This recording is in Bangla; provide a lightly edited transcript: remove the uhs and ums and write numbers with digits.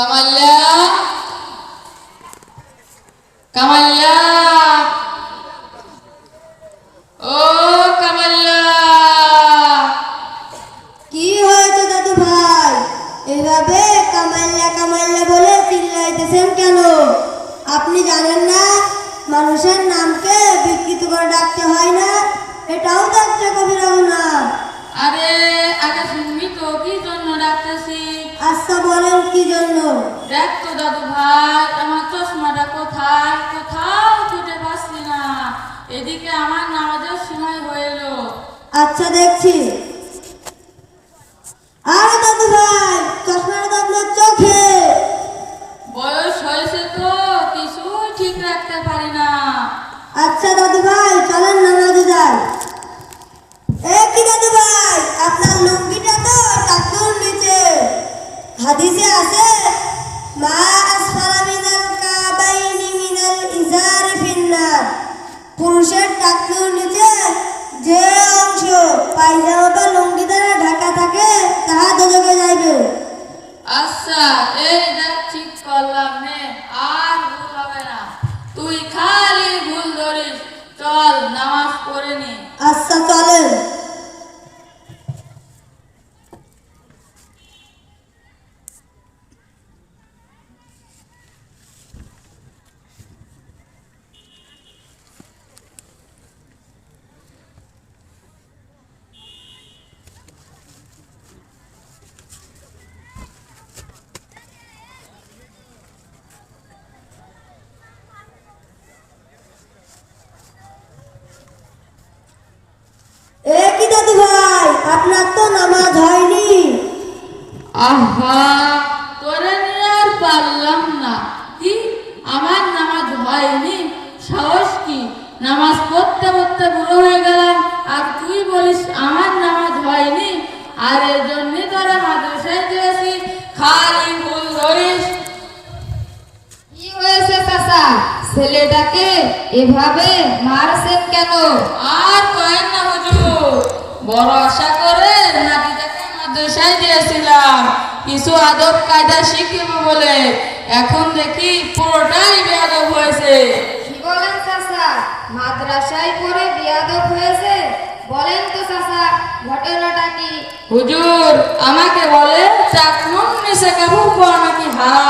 কামাল্লা কামাল্লা ও কামাল্লা। কি হয়েছে দাদু ভাই, এভাবে কামাল্লা কামাল্লা বলে চিল্লাইতেছেন কেন? আপনি জানেন না মানুষের নামকে বিকৃত করে ডাকতে হয় না? এটাও তো একটা কবিরা গুনাহ। আরে আগে শুনবি তো কি জন্য ডাকতেছি? আচ্ছা বলেন কি জন্য? দেখ তো দাদু ভাই, আমার চশমাটা কোথায়? কোথাও খুঁজে পাচ্ছি না। এদিকে আমার নামাজের সময় হইল। আচ্ছা দেখছি। আরে দাদু ভাই, চশমাটা তো আপনার চোখে। বয়স হয়েছে তো কিছুই ঠিক রাখতে পারি না। আচ্ছা দাদু ভাই চলেন নামাজে যাই। কি দাদু ভাই, আপনার লুঙ্গিটা তো টাকুর নিচে। হাদিসে আছে মা আসফালা মিনাল কাবাইনি মিনাল ইজারি ফিন্নার। পুরুষের টাকুর নিচে যে অংশ পায়জামা বা লুঙ্গি দ্বারা ঢাকা থাকে তাহা দোজখে যাইবে। আচ্ছা এই দেখ ঠিক করলাম নে, আর ভুল হবে না। তুই খালি ভুল ধরিস। চল নামাজ পড়ে নি। আচ্ছা চলেন। কি দাদু ভাই, আপনার তো নামাজ হয়নি। আহা, তোরে নিয়ে আর পারলাম না। কি আমার নামাজ হয়নি? সাহস কি? নামাজ পড়তে পড়তে বুড়ো হয়ে গেলাম আর তুই বলিস আমার নামাজ হয়নি? আর এর জন্যই তোরা মাদ্রাসায় দিয়েছি, খালি ভুল ধরিস। কি হয়েছে চাচা, ছেলেটাকে এভাবে মারছেন কেন? আর কয়েন না হুজুর, বড় আশা করে নাতিটাকে মাদ্রাসায় দিয়েছিলাম কিছু আদব কায়দা শিখবে বলে। এখন দেখি পুরোটাই বেয়াদব হয়েছে। কি বলেন চাচা, মাদ্রাসায় পড়ে বিয়াদব হয়েছে? বলেন তো চাচা, ঘটনাটা কি? হুজুর আমাকে বলে চাকমুন নিচে কাপড় পরা নাকি হারাম।